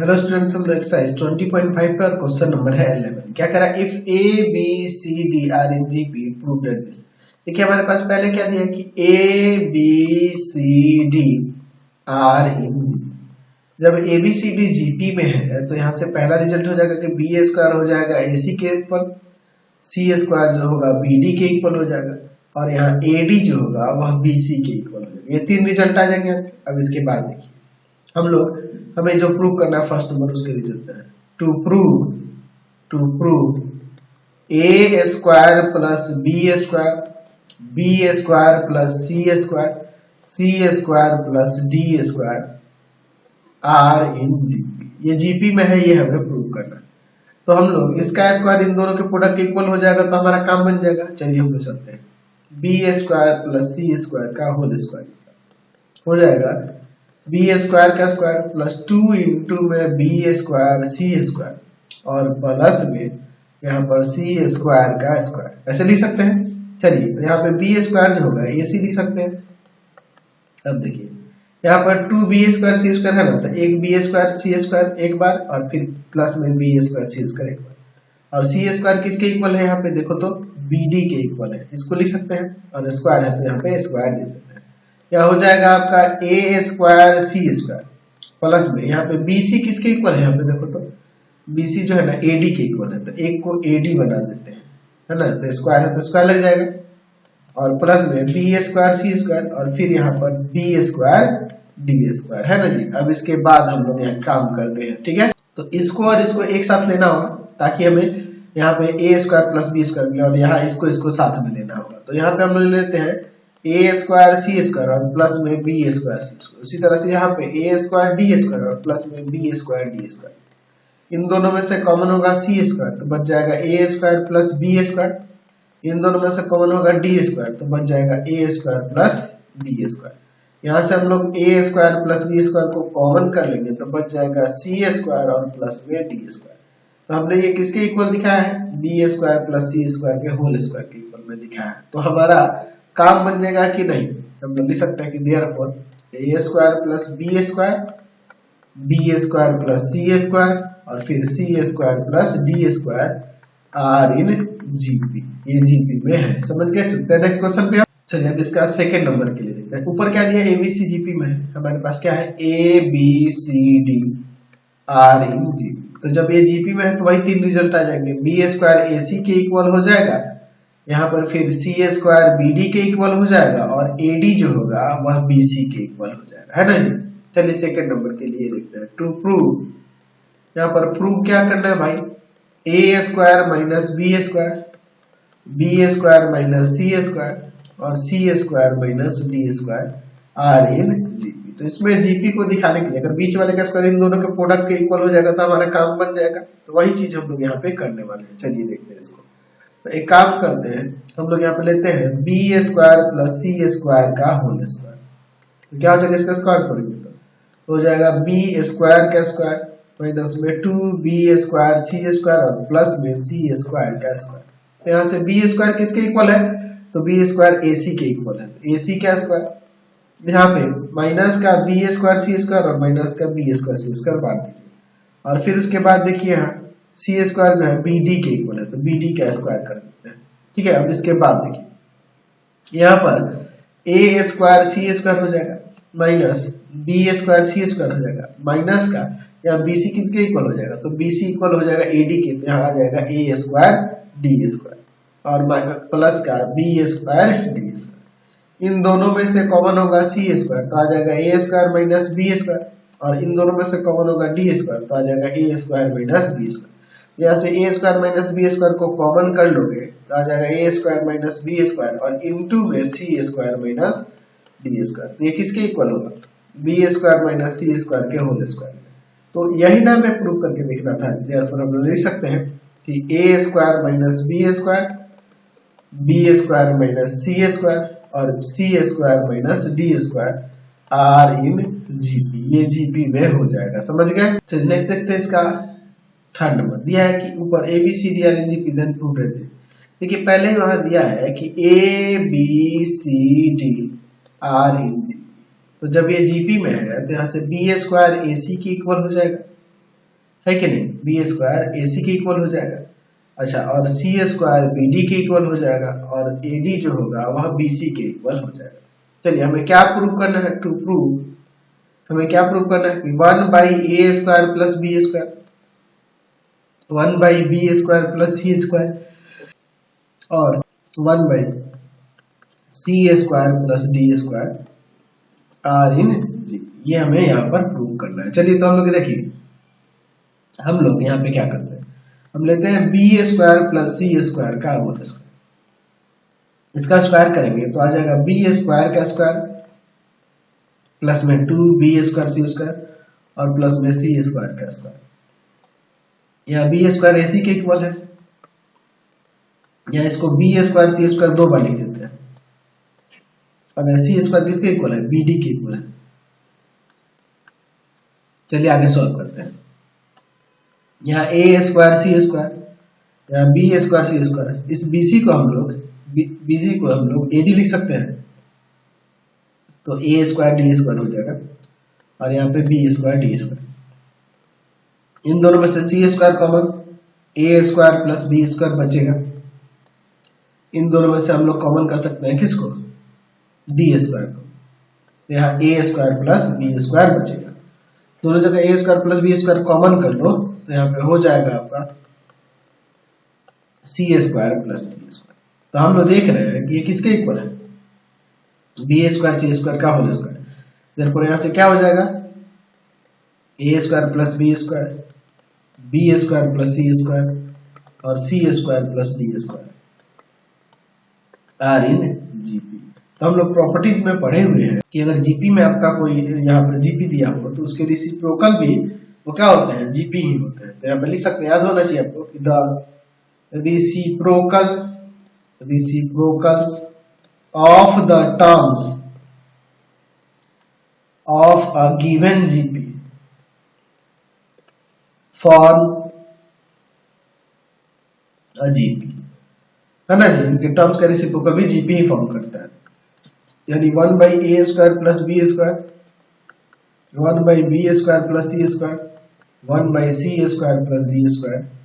Hello students, हम लोग exercise 20.5 पर क्वेश्चन नंबर है 11। क्या करा, if a b c d are in GP prove that this. देखिए हमारे पास पहले क्या दिया कि a b c d are in GP. जब a b c d GP में है तो यहाँ से पहला रिजल्ट हो जाएगा कि बी स्क्वायर हो जाएगा ए सी के इक्वल, सी स्क्वायर जो होगा बी डी के इक्वल हो जाएगा, और यहाँ ए डी जो होगा वह बी सी के इक्वल हो जाएगा। ये तीन रिजल्ट आ जाएंगे। अब इसके बाद देखिए हमें जो प्रूव करना है फर्स्ट नंबर उसके लिए चलते हैं। To prove a square plus B square plus C square plus d square are in GP. ये जीपी में है, ये हमें प्रूव करना है। तो हम लोग इसका स्क्वायर इन दोनों के प्रोडक्ट के इक्वल हो जाएगा तो हमारा काम बन जाएगा। चलिए हम लोग चलते हैं। बी स्क्वायर प्लस सी स्क्वायर का होल स्क्वायर हो जाएगा बी स्क्वायर का स्क्वायर प्लस 2 इंटू में बी स्क्वायर सी स्क्वायर और प्लस में यहाँ पर सी स्क्वायर का स्क्वायर। ऐसे लिख सकते हैं। चलिए तो यहाँ पे बी स्क्वायर जो होगा ये सी लिख सकते हैं। अब देखिए यहाँ पर 2 बी स्क्वायर सी स्क्वायर है ना, तो एक बी स्क्वायर सी स्क्वायर एक बार और फिर प्लस में बी स्क्वायर सी स्क्वायर एक बार। और सी स्क्वायर किसके इक्वल है, यहाँ पे देखो तो बी डी के इक्वल है, इसको लिख सकते हैं। और स्क्वायर है तो यहाँ पे स्क्वायर लिख देते हैं। क्या हो जाएगा आपका ए स्क्वायर सी स्क्वायर प्लस में यहाँ पे बी सी किसके इक्वल है, यहाँ पे देखो तो बी सी जो है ना ए डी के इक्वल है, तो एक को ए डी बना देते हैं, है ना। तो स्क्वायर है तो स्क्वायर लग जाएगा और प्लस में बी स्क्वायर सी स्क्वायर और फिर यहाँ पर बी स्क्वायर डी स्क्वायर, है ना जी। अब इसके बाद हम लोग यहाँ काम करते हैं, ठीक है। तो इसको और इसको एक साथ लेना होगा ताकि हमें यहाँ पे ए स्क्वायर प्लस बी स्क्वायर मिले और यहाँ इसको साथ में लेना होगा। तो यहाँ पे हम लोग लेते हैं ए स्क्वायर सी स्क्वायर और प्लस में बी स्क्वायर सी स्क्वायर। उसी तरह से यहाँ पे ए स्क्वायर डी स्क्वायर और प्लस में बी स्क्वायर डी स्क्वायर। इन दोनों में से कॉमन होगा सी स्क्वायर तो बच जाएगा a square plus B square. इन दोनों में से कॉमन होगा डी स्क्वायर तो बच जाएगा a square plus B square. यहाँ से हम लोग ए स्क्वायर प्लस बी स्क्वायर को कॉमन कर लेंगे तो बच जाएगा सी स्क्वायर और प्लस में डी स्क्वायर। तो हमने ये किसके इक्वल दिखाया है, बी स्क्वायर प्लस सी स्क्वायर के होल स्क्वायर के इक्वल में दिखाया है। तो हमारा काम बन जाएगा कि नहीं, हम लोग लिख सकते हैं कि therefore a square plus B square plus C square और फिर c square plus d square are in GP. ये जीपी में है, समझ गए। चलते हैं नेक्स्ट क्वेश्चन पे। चलिए अब इसका सेकंड नंबर के लिए देखते हैं। ऊपर क्या दिया, एबीसी जीपी में है। हमारे पास क्या है, a b c d are in GP. तो जब ये जीपी में है तो वही तीन रिजल्ट आ जाएंगे। बी स्क्वायर ए सी के इक्वल हो जाएगा, यहाँ पर फिर सी स्क्वायर बी डी के इक्वल हो जाएगा और ए डी जो होगा वह बी सी के इक्वल हो जाएगा, है ना जी। चलिए सेकंड नंबर के लिए देखते हैं। टू प्रूव, यहाँ पर प्रूव क्या करना है भाई, a square minus b square minus c square और c square minus d square are in GP. तो इसमें जीपी को दिखाने के लिए अगर बीच वाले का स्क्वायर इन दोनों के प्रोडक्ट के इक्वल हो जाएगा तो हमारा काम बन जाएगा। तो वही चीज हम लोग यहाँ पे करने वाले हैं। चलिए देखते हैं इसको। तो एक काम करते हैं, हम लोग यहाँ पे लेते हैं बी स्क्वायर प्लस सी स्क्वायर का होल स्क्वायर। तो क्या हो जाएगा, इसका स्क्वायर करेंगे तो हो जाएगा बी स्क्वायर का स्क्वायर माइनस में 2 बी स्क्वायर सी स्क्वायर और प्लस में सी स्क्वायर का स्क्वायर। तो यहाँ से बी स्क्वायर किसके इक्वल है, तो बी स्क्वायर ए सी के इक्वल है, ए सी का स्क्वायर। यहाँ पे माइनस का बी स्क्वायर सी स्क्वायर और माइनस का बी स्क्वायर सी स्क्वायर बांट दीजिए। और फिर उसके बाद देखिए यहाँ सी स्क्वायर जो है बी डी के इक्वल है तो बी डी का स्क्वायर कर देते हैं, ठीक है। अब इसके बाद देखिए यहाँ पर ए स्क्वायर सी स्क्वायर हो जाएगा minus b square C square हो जाएगा, माइनस का यहाँ बी सी किसके इक्वल हो जाएगा, तो बी सी इक्वल हो जाएगा ए डी के, तो यहाँ आ जाएगा ए स्क्वायर डी स्क्वायर और प्लस का बी स्क्वायर डी स्क्वायर। इन दोनों में से कॉमन होगा सी स्क्वायर तो आ जाएगा a square minus b square और इन दोनों में से कॉमन होगा डी स्क्वायर तो आ जाएगा a square minus b square. यहाँ से ए स्क्वायर माइनस बी स्क्वायर को कॉमन कर लोगे तो आ जाएगा a square minus b square और इनटू में सी स्क्वायर माइनस डी स्क्वायर। तो ये किसके इक्वल होगा, B square minus c square के होल स्क्वायर। तो यही ना हमें प्रूव करके देखना था। देयरफॉर हम लोग लिख सकते हैं कि a square minus b square minus c square और c square minus d square are in GP. ये जीपी में हो जाएगा, समझ गए। चलिए नेक्स्ट देखते हैं। इसका थर्ड नंबर दिया है कि ऊपर a b c d are in GP then prove that this. देखिए पहले ही वहां दिया है कि a b c d are in GP. तो जब ये जीपी में है तो यहाँ से बी स्क्वायर ए सी के इक्वल हो जाएगा है कि नहीं, बी स्क्वायर ए सी के इक्वल हो जाएगा। अच्छा, और सी स्क्वायर बी डी के इक्वल हो जाएगा और ए डी जो होगा वह बी सी के इक्वल हो जाएगा। चलिए हमें क्या प्रूव करना है, टू प्रूव हमें क्या प्रूव करना है कि 1/a² plus B square 1/b² plus सी स्क्वायर और 1/c² plus d square are in G, ये हमें यहाँ पर प्रूव करना है। चलिए तो हम लोग देखिए, हम लोग यहाँ पे क्या करते हैं, हम लेते हैं b² प्लस c² का होल स्क्वायर, इसका स्क्वायर करेंगे तो आ जाएगा b² का स्क्वायर प्लस में 2b² c² और प्लस में c² का स्क्वायर। यहाँ b² ac के इक्वल है, या इसको b² c² दो बार लिख देते हैं। अब c² किसके इक्वल है, bd के इक्वल है। चलिए आगे सॉल्व करते हैं। यहाँ a² c², यहाँ b² c², इस bc को हम लोग ad लिख सकते हैं, तो a² d² हो जाएगा और यहाँ पे b² d²। इन दोनों में से c² common, a² plus b² बचेगा। इन दोनों में से हम लोग कॉमन कर सकते हैं किसको, d² को, तो यहाँ a² प्लस b² बचेगा। दोनों जगह a² प्लस b² कॉमन कर लो तो यहाँ पे हो जाएगा आपका c² प्लस d²। तो हम लोग देख रहे हैं कि ये किसके इक्वल है, b² c² का होल स्क्वायर। therefore यहाँ से क्या हो जाएगा, a² plus b² plus c² और c² plus d² are in GP. तो हम लोग प्रॉपर्टीज में पढ़े हुए हैं कि अगर जीपी में आपका कोई यहाँ पर जीपी दिया हो तो उसके रेसिप्रोकल भी वो क्या होते हैं, जीपी ही होते हैं। तो यहाँ पे लिख सकते हैं, याद होना चाहिए आपको कि the reciprocals of the terms of a given GP form a GP, है ना जी। इनके टर्म्स का रेसिप्रोकल भी जीपी ही फॉर्म करता है, यानी 1/a² plus b² 1/b² plus c² 1/c² plus d²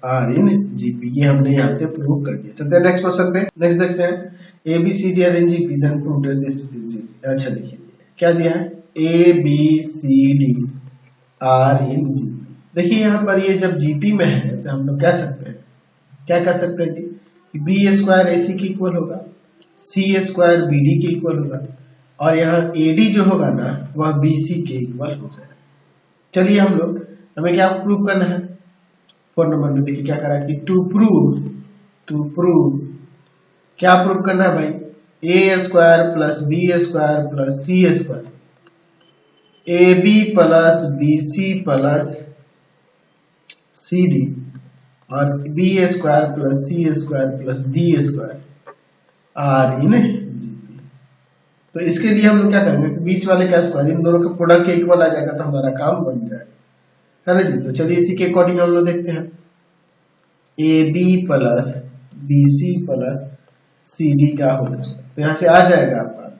are in GP. ये हमने यहाँ से प्रूव कर दिया। चलते हैं नेक्स्ट क्वेश्चन पे। नेक्स्ट देखते हैं ABCD are in GP then prove this GP. अच्छा देखिए क्या दिया है, ABCD आर इन जीपी। देखिए यहाँ पर ये जब जीपी में है तो हम लोग कह सकते हैं, क्या कह सकते हैं जी, b² AC के इक्वल होगा, c² BD के इक्वल होगा और यहाँ AD जो होगा ना वह BC के इक्वल हो जाएगा। चलिए हम लोग, हमें क्या प्रूव करना है, 4 नंबर में देखिए क्या करा कि टू प्रूव क्या प्रूव करना है भाई, a² plus b² plus c² AB plus BC plus CD और b² plus c² plus d² are in GP. तो इसके लिए हम लोग क्या करेंगे, बीच वाले का स्क्वायर इन दोनों के प्रोडक्ट के इक्वल आ जाएगा तो हमारा काम बन जाएगा, है ना जी। तो चलिए इसी के अकॉर्डिंग हम लोग देखते हैं, AB plus BC plus CD का होल स्क्वायर। तो यहाँ से आ जाएगा आपका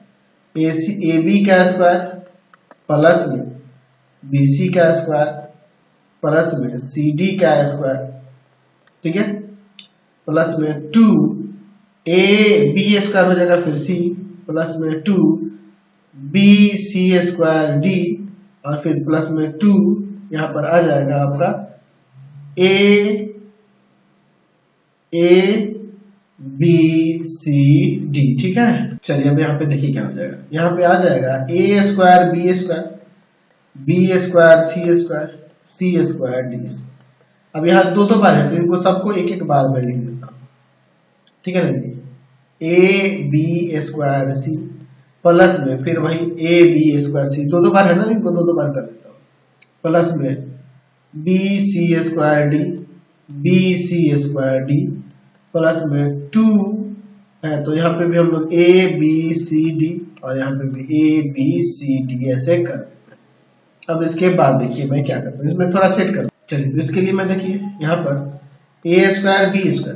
AB का स्क्वायर प्लस में BC का स्क्वायर प्लस में CD का स्क्वायर, ठीक है, प्लस में 2AB² हो जाएगा, फिर C प्लस में 2BC² D और फिर प्लस में 2 यहाँ पर आ जाएगा आपका ABCD, ठीक है। चलिए अब यहाँ पे देखिए क्या हो जाएगा, यहाँ पे आ जाएगा A² B² C² D। अब यहाँ दो बार है तो इनको सबको एक एक बार में लिख देता हूँ, ठीक है ना जी। AB² C प्लस में फिर वही AB² C, दो बार है ना, इनको दो बार कर देता हूँ, प्लस में BC² D प्लस में 2 है तो यहाँ पे भी हम लोग ABCD और यहाँ पे भी ABCD ऐसे कर देते हैं। अब इसके बाद देखिए मैं क्या करता हूँ, इसमें थोड़ा सेट कर। चलिए तो इसके लिए मैं देखिए यहाँ पर A² B²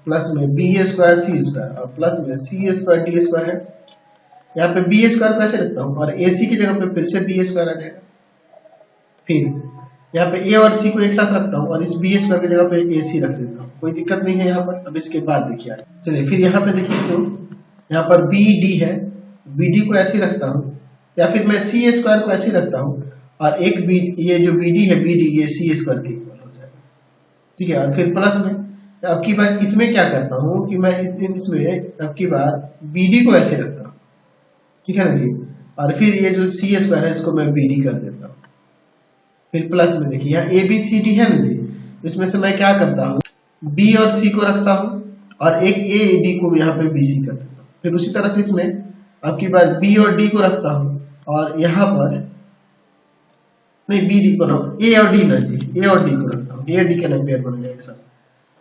प्लस में B² C² और प्लस में C² D² है। यहाँ पे B² कैसे लिखता हूँ और AC की जगह पे फिर से B² आ जाएगा, फिर यहाँ पे ए और सी को एक साथ रखता हूँ और इस बी स्क्वायर की जगह पे ए सी रख देता हूँ, कोई दिक्कत नहीं है यहाँ पर। अब इसके बाद देखिए, चलिए फिर यहाँ पे देखिए इसे, यहाँ पर बी डी है, बी डी को ऐसे रखता हूँ, या फिर मैं सी स्क्वायर को ऐसे रखता हूँ और एक बी, ये जो बी डी है बी डी ये सी स्क्वायर के इक्वल हो जाएगा, ठीक है। और फिर प्लस में अब की बार इसमें क्या करता हूँ कि मैं इसमें अब की बार बी डी को ऐसे रखता हूँ, ठीक है ना जी। और फिर ये जो सी स्क्वायर है इसको मैं बी डी कर देता हूँ। फिर प्लस में देखिए यहाँ ए बी सी डी है ना जी, इसमें से मैं क्या करता हूँ, बी और सी को रखता हूँ और एक ए डी को यहाँ पे बी सी कर देता हूँ। फिर उसी तरह से इसमें अब की बार बी और डी को रखता हूँ और यहाँ पर नहीं बी डी को ए और डी ना जी, ए और डी को रखता हूँ, ए डी के ना पेयर बन जाएगा,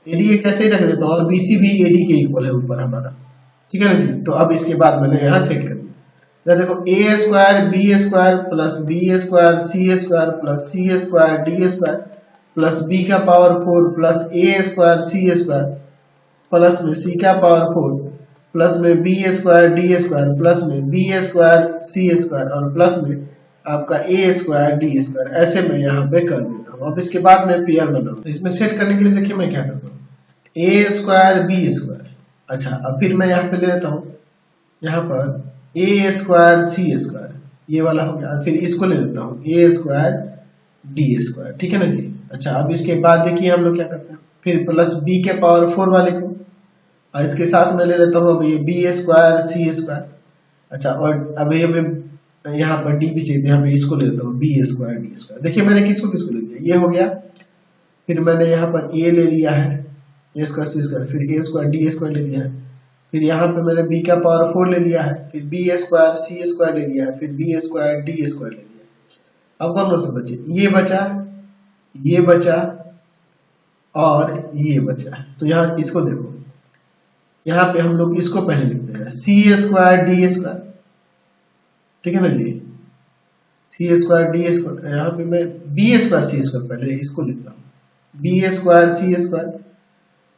ए डी कैसे ही रख देता हूँ और बी सी भी ए डी के इक्वल है ऊपर हमारा, ठीक है ना जी। तो अब इसके बाद मैंने यहाँ सेट कर दिया, देखो A square B square plus B square C square plus C square D square plus B का power 4 plus A square C square plus में सी का पावर 4 प्लस में B square D square plus में B square C square और plus में आपका ए square D square, ऐसे मैं यहाँ पे कर देता हूँ। अब इसके बाद मैं पेयर बनाऊँ, तो इसमें सेट करने के लिए देखिए मैं क्या करता हूँ, ए स्क्वायर बी स्क्वायर, अच्छा अब फिर मैं यहाँ पे ले लेता हूँ यहाँ पर ए स्क्वायर सी स्क्वायर, ये वाला हो गया, फिर इसको ले लेता हूँ ए स्क्वायर डी स्क्वायर, ठीक है ना जी। अच्छा अब इसके बाद देखिए हम लोग क्या करते हैं, फिर प्लस बी के पावर 4 वाले को और इसके साथ मैं ले लेता हूँ अब ये बी स्क्वायर सी स्क्वायर, अच्छा और अब ये मैं यहाँ पर डी भी चाहिए, यहाँ पे इसको ले लेता हूँ बी स्क्वायर डी स्क्वायर। देखिए मैंने किसको किसको ले लिया, ये हो गया, फिर मैंने यहाँ पर ए ले लिया है ए स्क्वायर सी स्क्वायर, फिर ए स्क्वायर डी स्क्वायर ले लिया है, फिर यहाँ पे मैंने b का पावर 4 ले लिया है, फिर बी स्क्वायर सी स्क्वायर ले लिया है, फिर बी स्क्वायर डी स्क्वायर ले लिया। अब कौन सा बचे, ये बचा और ये बचा। तो यहाँ इसको देखो, यहाँ पे हम लोग इसको पहले लिखते हैं सी स्क्वायर डी स्क्वायर, ठीक है ना जी, सी स्क्वायर डी स्क्वायर, यहाँ पे मैं बी स्क्वायर सी स्क्वायर पहले इसको लिखता हूँ, B square C square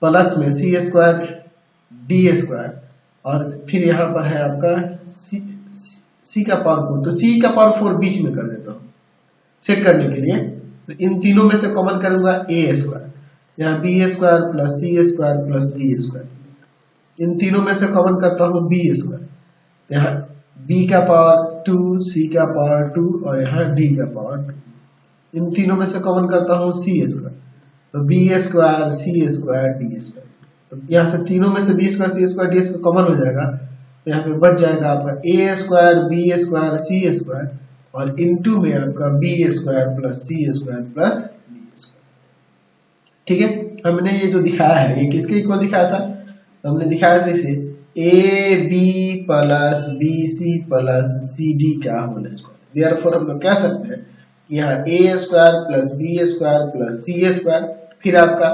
plus में सी स्क्वायर डी स्क्वायर और फिर यहाँ पर है आपका सी का पावर 4, तो सी का पावर 4 बीच में कर देता हूँ सेट करने के लिए। तो इन तीनों में से कॉमन करूंगा ए स्क्वायर, यहाँ बी स्क्वायर प्लस सी स्क्वायर प्लस डी स्क्वायर, इन तीनों में से कॉमन करता हूँ बी स्क्वायर, यहाँ बी का पावर 2 सी का पावर 2 और यहाँ डी का पावर 2, इन तीनों में से कॉमन करता हूँ सी स्क्वायर, तो B square C square D square, तो यहाँ से तीनों में से B square C square D square common हो जाएगा, तो यहाँ पे बच जाएगा आपका ए square B square C square और इनटू में आपका बी स्क्वायर प्लस सी स्क्वायर प्लस डी स्क्वायर, ठीक है। हमने ये जो दिखाया है ये किसके इक्वल दिखाया था, तो हमने दिखाया था इसे a b plus b c plus c d का होल स्क्वायर। देयरफॉर हम लोग कह सकते हैं कि यहाँ a square plus B square plus C square, फिर आपका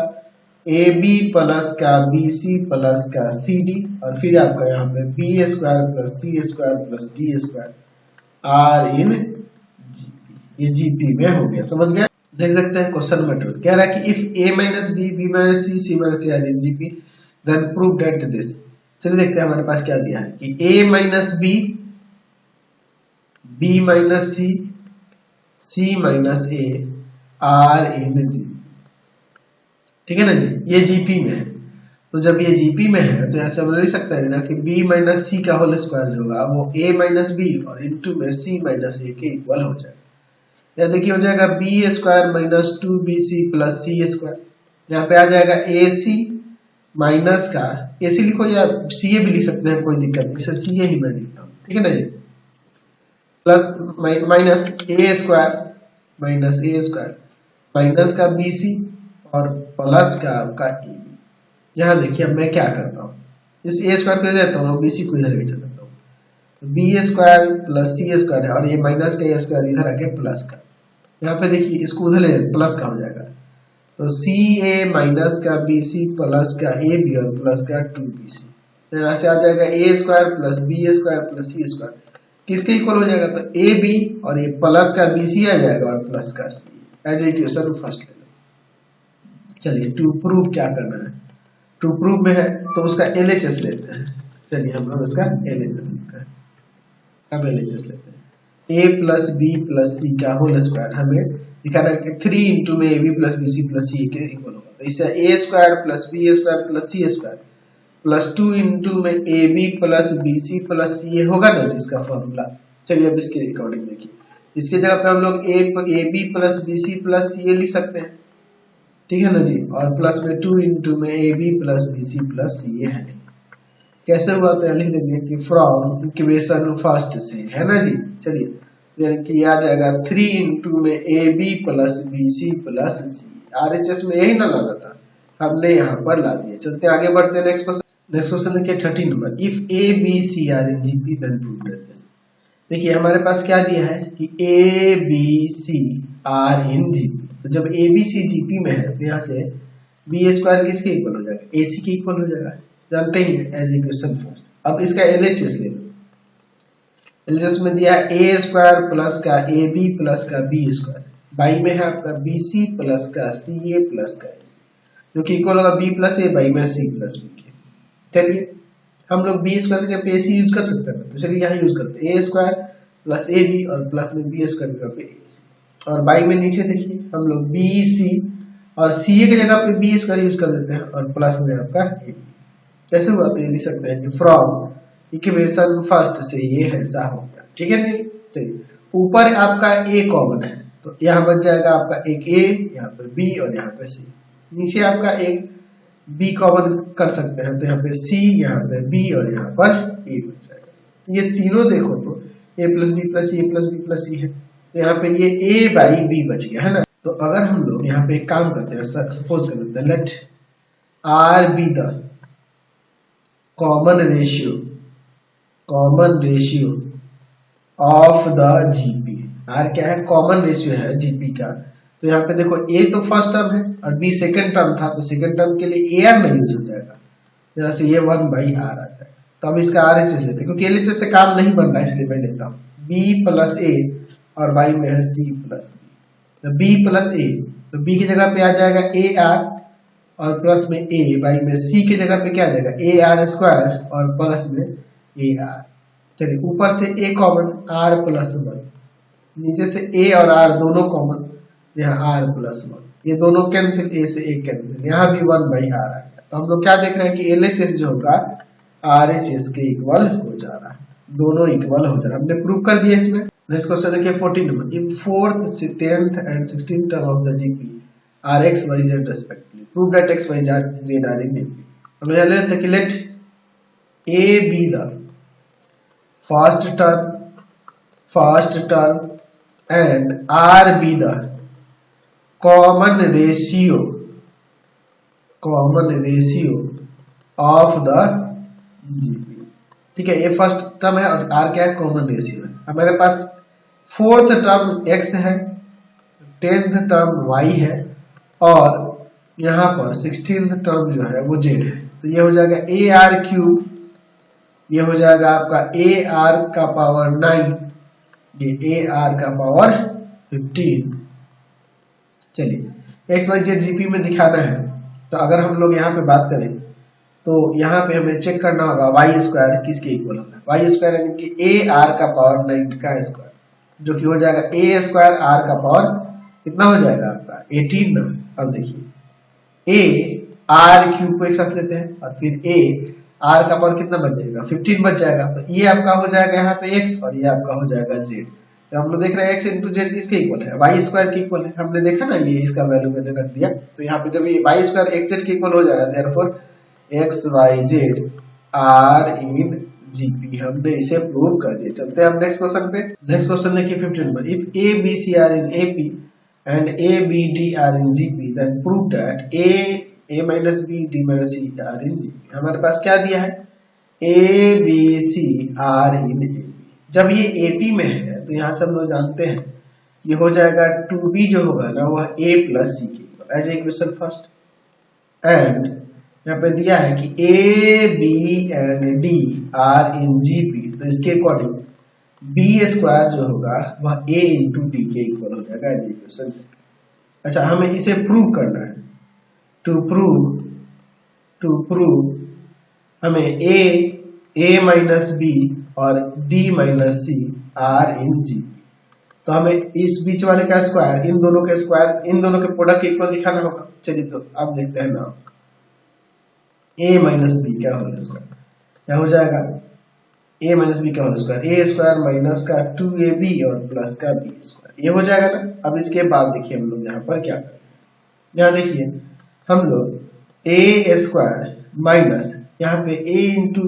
ए बी प्लस का बी सी प्लस का सी डी और फिर आपका यहाँ पे b square plus C square plus d square are in GP, ये जीपी में हो गया, समझ गए। देख सकते हैं क्वेश्चन नंबर 2 कह रहा है कि if a minus b b minus c c minus c are in GP then prove that this. चलिए देखते हैं हमारे पास क्या दिया है कि a minus b b minus c c minus a are in G, ठीक है ना जी, ये जीपी में है। तो जब ये जीपी में है तो ऐसे हम लिख सकते हैं ना कि b माइनस सी का होल स्क्वायर जो होगा वो a माइनस बी और इनटू में c माइनस ए के इक्वल हो जाएगा। या देखिए हो जाएगा b square minus 2bc plus सी स्क्वायर, यहाँ पे आ जाएगा ac माइनस का ac लिखो या ca भी लिख सकते हैं, कोई दिक्कत नहीं, इसे ca ही मैं लिखता हूँ, ठीक है ना जी, plus minus a square minus का bc और प्लस का आपका ए बी। यहाँ देखिए अब मैं क्या करता हूँ, इस ए स्क्वायर को इधर लेता हूँ, बी सी को इधर लेकर चलता हूँ, बी स्क्वायर प्लस सी स्क्वायर है और ये माइनस का ए स्क्वायर इधर आके प्लस का, यहाँ पे देखिए इसको उधर ले प्लस का हो जाएगा, तो सी ए माइनस का बी सी प्लस का ए बी और प्लस का 2bc, तो यहाँ से आ जाएगा a square plus B square plus C square किसके इक्वल हो जाएगा, तो ए बी और ये प्लस का बी सी आ जाएगा और प्लस का सी, एज इक्वेशन फर्स्ट ले लो। चलिए टू प्रूव क्या करना है, टू प्रूव में है तो उसका एलएचएस लेते हैं। चलिए हम लोग उसका एलएचएस लिखते हैं, अब एलएचएस लेते हैं ए प्लस बी प्लस सी का होल स्क्वायर हमें दिखाना है कि 3 इंटू में a b plus b c plus c के इक्वल होगा। तो इससे a square plus B square plus C square plus 2 into में a b plus b c plus c होगा ना जिसका फॉर्मूला। चलिए अब इसके अकॉर्डिंग देखिए, इसके जगह पे हम लोग a b plus b c plus c लिख सकते हैं, ठीक है ना जी, और प्लस में 2 इंटू में a b plus b c plus c है। कैसे हुआ तो लिख देंगे कि फ्रॉम इक्वेशन फर्स्ट से, है ना जी। चलिए यानी कि आ जाएगा 3 इंटू में a b plus b c plus c. RHS में यही ना लाना था, हमने यहाँ पर ला दिया। चलते आगे बढ़ते हैं नेक्स्ट क्वेश्चन। नेक्स्ट क्वेश्चन देखिए 30 number, if a b c are in GP then prove that this. देखिए हमारे पास क्या दिया है कि a b c are in GP. तो जब ए बी सी जीपी में है तो यहाँ से बी स्क्वायर किसके इक्वल हो जाएगा, ए सी के इक्वल हो जाएगा, जानते ही हैं एज इक्वेशन फर्स्ट। अब इसका एलएचएस ले लो। एलएचएस में दिया ए स्क्वायर प्लस का ए बी प्लस का बी स्क्वायर, बाई में है आपका बी सी प्लस का सी ए प्लस का ए, जो कि इक्वल होगा बी प्लस ए बाई में सी प्लस बी के। चलिए हम लोग बी स्क्वायर की जगह पे ए सी यूज कर सकते हैं, तो चलिए यहाँ यूज करते हैं ए स्क्वायर प्लस ए बी और प्लस में बी स्क्वायर की जगह पे ए सी, और बाई में नीचे देखिए हम लोग बी सी और सी ए की जगह पे बी स्क्वायर यूज कर देते हैं और प्लस में आपका ए बी। कैसे हुआ तो ये लिख सकते हैं कि फ्रॉम इक्वेशन फर्स्ट से ये ऐसा हो गया, ठीक है नहीं। चलिए ऊपर आपका ए कॉमन है तो यहाँ बच जाएगा आपका एक ए, यहाँ पे बी और यहाँ पे सी। नीचे आपका एक बी कॉमन कर सकते हैं तो यहाँ पे सी, यहाँ पे बी और यहाँ पर ए बच जाएगा। ये तीनों देखो तो ए प्लस बी प्लस सी, ए प्लस बी प्लस सी है, तो यहाँ पे ये ए बाई बी बच गया, है ना। तो अगर हम लोग यहाँ पे एक काम करते हैं, सपोज कर लेते हैं let r be the common ratio of the GP. R क्या है, कॉमन रेशियो है जीपी का। तो यहाँ पे देखो ए तो फर्स्ट टर्म है और बी सेकंड टर्म था, तो सेकंड टर्म के लिए ए आर में यूज हो जाएगा, यहाँ से ये 1 बाई आर आ जाएगा। तो अब इसका आर एच एस लेते हैं क्योंकि एल एच एस से काम नहीं बन रहा है, इसलिए मैं लेता हूँ बी प्लस ए और बाई में है सी प्लस बी। तो बी प्लस ए, तो बी की जगह पे आ जाएगा ए आर और प्लस में ए, बाई में सी की जगह पे क्या आ जाएगा ए आर स्क्वायर और प्लस में ए आर। चलिए ऊपर से ए कॉमन आर प्लस 1, नीचे से ए और आर दोनों कॉमन, यहाँ आर प्लस 1, ये दोनों कैंसिल, ए से एक कैंसिल, यहाँ भी 1 बाई आर आ गया। तो हम लोग क्या देख रहे हैं कि एल एच एस जो होगा आर एच एस के इक्वल हो जा रहा है, दोनों इक्वल हो जा रहा है। हमने प्रूव कर दिया इसमें। नेक्स्ट क्वेश्चन देखिए 14 number, in 4th, 10th and 16th term of the GP are x y z respectively prove that x y z are in GP. हम यहाँ ले लेते हैं कि let a be the first term and R be the common ratio of the GP। ठीक है, ये first term है और R क्या है, कॉमन रेशियो है। हमारे पास 4th टर्म X है, 10th टर्म Y है और यहाँ पर 16th टर्म जो है वो Z है। तो ये हो जाएगा AR क्यूब, ये हो जाएगा आपका AR का पावर 9, ये AR का पावर 15। चलिए एक्स वाई जेड जीपी में दिखाना है, तो अगर हम लोग यहाँ पे बात करें तो यहाँ पे हमें चेक करना होगा वाई स्क्वायर किसके इक्वल होगा। वाई स्क्वायर यानी कि AR का पावर 9 का स्क्वायर, जो कि हो जाएगा A स्क्वायर R का पावर कितना हो जाएगा आपका 18 ना। अब देखिए AR क्यूब को एक साथ लेते हैं और फिर AR का पावर कितना बच जाएगा 15 बच जाएगा। तो ये आपका हो जाएगा यहाँ पे x और ये आपका हो जाएगा z। तो हम लोग देख रहे हैं x इंटू जेड किसके इक्वल है, वाई स्क्वायर के इक्वल है। हमने देखा ना ये इसका वैल्यू मैंने रख दिया, तो यहाँ पे जब ये वाई स्क्वायर एक्स जेड के इक्वल हो जा रहा है, therefore x y z are in GP, हमने इसे प्रूव कर दिया। चलते हैं हम नेक्स्ट क्वेश्चन पे। नेक्स्ट क्वेश्चन देखिए 15 number, if a b c are in AP and a b d are in GP then prove that a minus b d minus c are in GP. हमारे पास क्या दिया है, a b c are in AP. जब ये AP में है तो यहाँ से हम लोग जानते हैं ये हो जाएगा 2b जो होगा ना वह a प्लस सी के equal as equation first. And यहाँ पे दिया है कि a b and d are in GP, तो इसके अकॉर्डिंग बी स्क्वायर जो होगा वह a इंटू डी के इक्वल हो जाएगा एज इक्वेशन से। अच्छा हमें इसे प्रूव करना है। टू प्रूव हमें a माइनस बी और d minus c are in G. तो हमें इस बीच वाले का स्क्वायर, इन दोनों के स्क्वायर, इन दोनों के प्रोडक्ट इक्वल दिखाना होगा। चलिए तो अब देखते हैं ना, a माइनस बी का होल स्क्वायर क्या हो जाएगा, a माइनस बी का होल स्क्वायर, ए स्क्वायर माइनस का 2ab और प्लस का बी स्क्वायर, ये हो जाएगा ना। अब इसके बाद देखिए हम लोग यहाँ पर क्या करें, यहाँ देखिए हम लोग ए स्क्वायर माइनस यहाँ पे a इंटू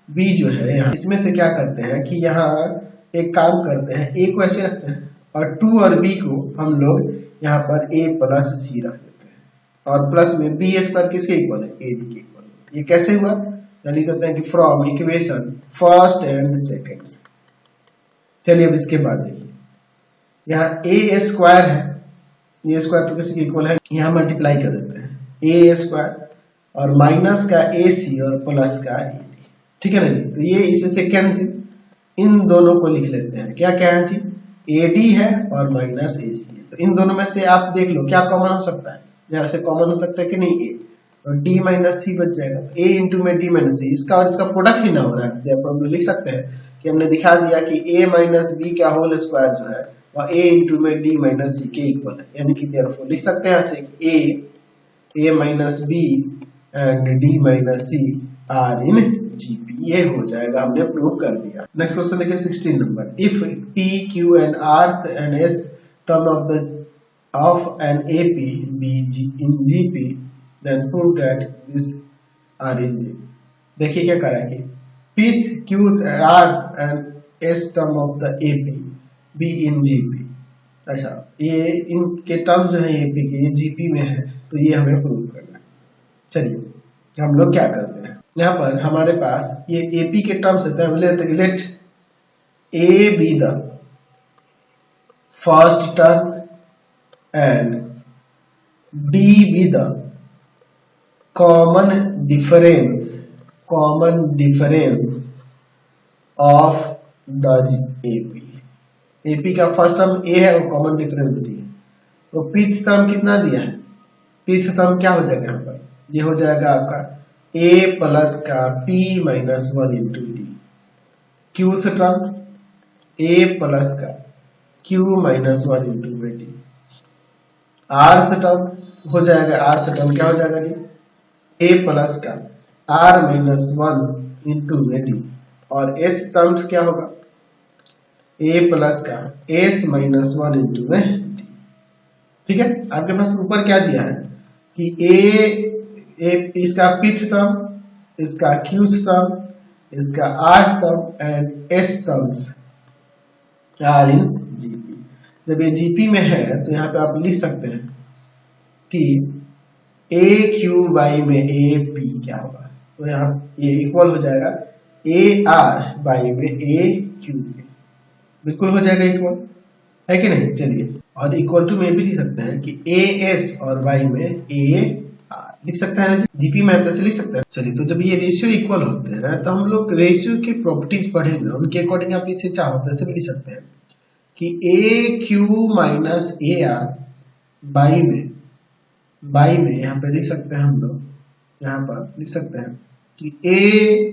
बी जो है, यहाँ इसमें से क्या करते हैं कि यहाँ एक काम करते हैं, a को ऐसे रखते हैं और 2 और b को हम लोग यहाँ पर a प्लस सी रख देते हैं, और प्लस में बी स्क्वायर किसके इक्वल है, ए बी के इक्वल। ये कैसे हुआ, लिख देते हैं कि from equation first and second. चलिए अब इसके बाद देखिए, यहाँ ए स्क्वायर है, ए स्क्वायर तो किसके इक्वल है, यहाँ मल्टीप्लाई कर देते हैं ए स्क्वायर और माइनस का ए सी और प्लस का ए डी, ठीक है ना जी। तो ये इससे कैंसिल, इन दोनों को लिख लेते हैं, क्या क्या है जी, ए डी है और माइनस ए सी है। तो इन दोनों में से आप देख लो क्या कॉमन हो सकता है, यहाँ से कॉमन हो सकता है कि नहीं, ए और डी माइनस सी बच जाएगा, ए इंटू में डी माइनस सी, इसका और इसका प्रोडक्ट भी ना हो रहा है, हम लोग लिख सकते हैं कि हमने दिखा दिया कि ए माइनस बी का होल स्क्वायर जो है वह ए इंटू में डी माइनस सी के इक्वल है, यानी कि देयरफॉर लिख सकते हैं ऐसे कि a minus b and d minus c are in GP, ये हो जाएगा, हमने प्रूव कर दिया। नेक्स्ट क्वेश्चन देखिए 16 number, if p q and r and s term of an AP be in GP then prove that this are in G। देखिए क्या करा है कि P Q R and S term of the AP be in GP। अच्छा, ये इनके term जो है AP के, ये GP में है, तो ये हमें प्रूव करना है। चलिए हम लोग क्या करते हैं, यहाँ पर हमारे पास ये AP के टर्म से हम लेते हैं, late A be the first term and D be the common difference of the AP। AP का फर्स्ट टर्म A है और कॉमन डिफरेंस D है, तो pth टर्म कितना दिया है, pth टर्म क्या हो जाएगा यहाँ पर, ये हो जाएगा आपका A प्लस का P minus 1 into D, qth term A plus का Q माइनस 1 इंटू में डी, rth टर्म हो जाएगा, rth टर्म क्या हो जाएगा जी, a प्लस का r माइनस 1 इंटू में डी, और s टर्म्स क्या होगा, a प्लस का s माइनस 1 इंटू में डी, ठीक है। आपके पास ऊपर क्या दिया है कि a इसका pth टर्म, इसका qth टर्म, इसका rth term and s terms are in GP. जब ये जीपी में है तो यहाँ पे आप लिख सकते हैं कि ए क्यू बाई में ए पी क्या होगा, तो यहाँ ये इक्वल हो जाएगा ए आर बाई में ए क्यू, बिल्कुल हो जाएगा इक्वल, है कि नहीं। चलिए और इक्वल टू में भी लिख सकते हैं कि ए एस और बाई में ए आर लिख सकते हैं ना, जीपी में ऐसे लिख सकते हैं। चलिए तो जब ये रेशियो इक्वल होते हैं तो हम लोग रेशियो के प्रॉपर्टीज पढ़ेंगे, उनके अकॉर्डिंग आप इसे चाहो तो ऐसे भी लिख सकते हैं कि a q minus a r by में यहाँ पे लिख सकते हैं हम लोग, यहाँ पर लिख सकते हैं कि ए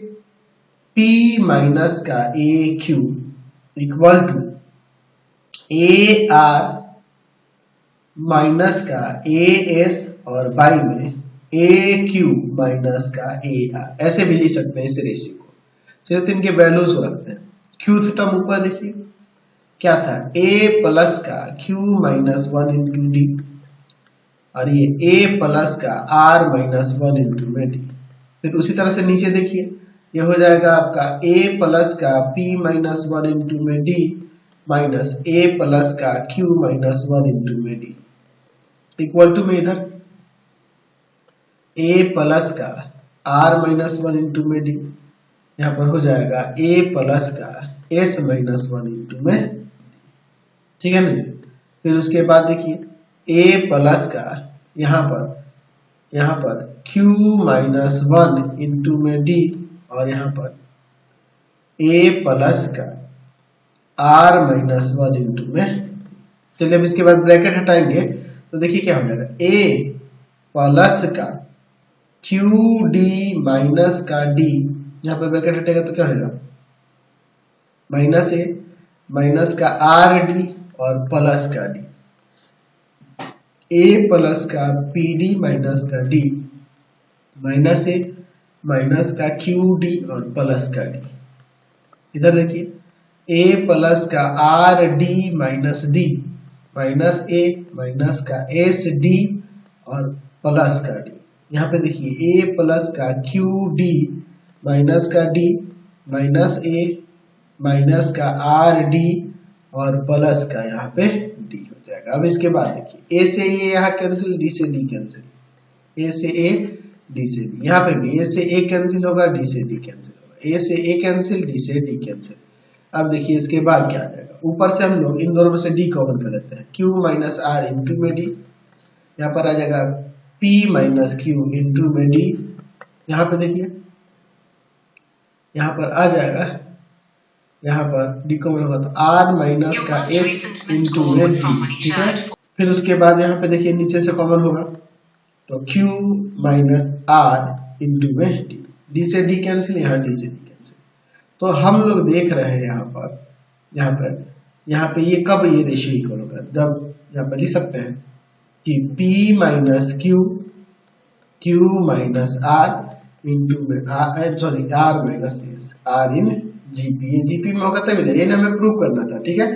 पी माइनस का a q equal to a r minus का ए एस और बाई में ए क्यू माइनस का ए आर, ऐसे भी लिख सकते हैं इस रेशियो को। चलिए तो इनके वैल्यूज को रखते हैं, क्यूथ टर्म ऊपर देखिए क्या था, ए प्लस का क्यू माइनस 1 इंटू डी, और ये a प्लस का r माइनस 1 इंटू में डी। फिर उसी तरह से नीचे देखिए, ये हो जाएगा आपका a प्लस का p माइनस 1 इंटू में डी माइनस a प्लस का q माइनस 1 इंटू में डी, इक्वल टू में इधर a प्लस का r माइनस 1 इंटू में डी, यहाँ पर हो जाएगा a प्लस का s माइनस 1 इंटू में, ठीक है ना जी। फिर उसके बाद देखिए a प्लस का यहाँ पर q माइनस 1 इंटू में d, और यहाँ पर a प्लस का r माइनस 1 इंटू में। चलिए अब इसके बाद ब्रैकेट हटाएंगे तो देखिए क्या हो जाएगा, a प्लस का q d माइनस का d, यहाँ पर ब्रैकेट हटेगा तो क्या होगा, माइनस a माइनस का r d और प्लस का डी, ए प्लस का पी डी माइनस का डी, माइनस ए माइनस का क्यू डी और प्लस का डी। इधर देखिए ए प्लस का r d minus d, minus a minus का एस डी और प्लस का डी। यहाँ पे देखिए ए प्लस का क्यू डी माइनस का डी, माइनस ए माइनस का आर डी और प्लस का यहाँ पे डी हो जाएगा। अब इसके बाद देखिए ए से ए यहाँ कैंसिल, डी से डी कैंसिल, ए से ए डी से डी, यहाँ पे भी ए से ए कैंसिल होगा, डी से डी कैंसिल होगा, ए से ए कैंसिल, डी से डी कैंसिल। अब देखिए इसके बाद क्या आ जाएगा, ऊपर से हम लोग इन दोनों में से डी कॉमन कर लेते हैं, क्यू माइनस आर इंटू में डी, यहाँ पर आ जाएगा पी माइनस क्यू इंटू में डी। यहाँ पे देखिए यहाँ पर आ जाएगा, यहाँ पर डी कॉमन होगा तो आर माइनस का एस इंटू में डी, ठीक है। फिर उसके बाद यहाँ पे देखिए नीचे से कॉमन होगा तो क्यू माइनस आर इंटू में डी, डी से डी कैंसिल, यहाँ डी से डी कैंसिल। तो हम लोग देख रहे हैं यहाँ पे ये कब ये रेशियो इक्वल होगा, जब यहाँ पर लिख सकते हैं कि P minus q minus r into में r minus s, are in GP, ये जीपी में होगा तभी ना, ये हमें प्रूव करना था, ठीक है।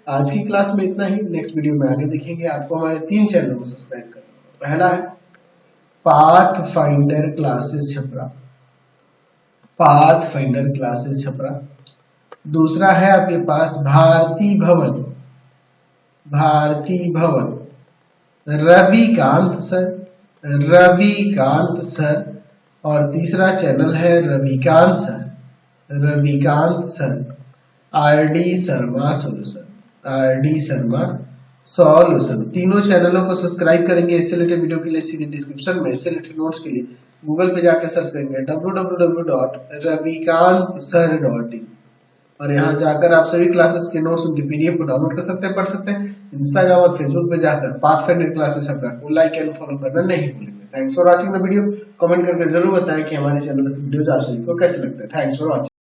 आज की क्लास में इतना ही, नेक्स्ट वीडियो में आगे देखेंगे। आपको हमारे 3 चैनल को सब्सक्राइब करना होगा। पहला है path finder classes Chhapra, path finder classes Chhapra. दूसरा है आपके पास भारती भवन रविकांत सर, और तीसरा चैनल है Ravikant sir RD Sharma solution. तीनों चैनलों को सब्सक्राइब करेंगे। इससे रिलेटेड वीडियो के लिए सीधे डिस्क्रिप्शन में, इससे रिलेटेड नोट्स के लिए गूगल पे जाकर सर्च करेंगे www.ravikantsir.in और यहाँ जाकर आप सभी क्लासेस के नोट्स उनकी पीडीएफ को डाउनलोड कर सकते हैं, पढ़ सकते हैं। इंस्टाग्राम और फेसबुक पे जाकर पाथफाइंडर क्लासेस को लाइक एंड फॉलो करना नहीं भूलेंगे। Thanks for watching the video. Comment करके जरूर बताएं कि हमारे चैनल के वीडियोस आप सभी को कैसे लगते हैं। Thanks for watching.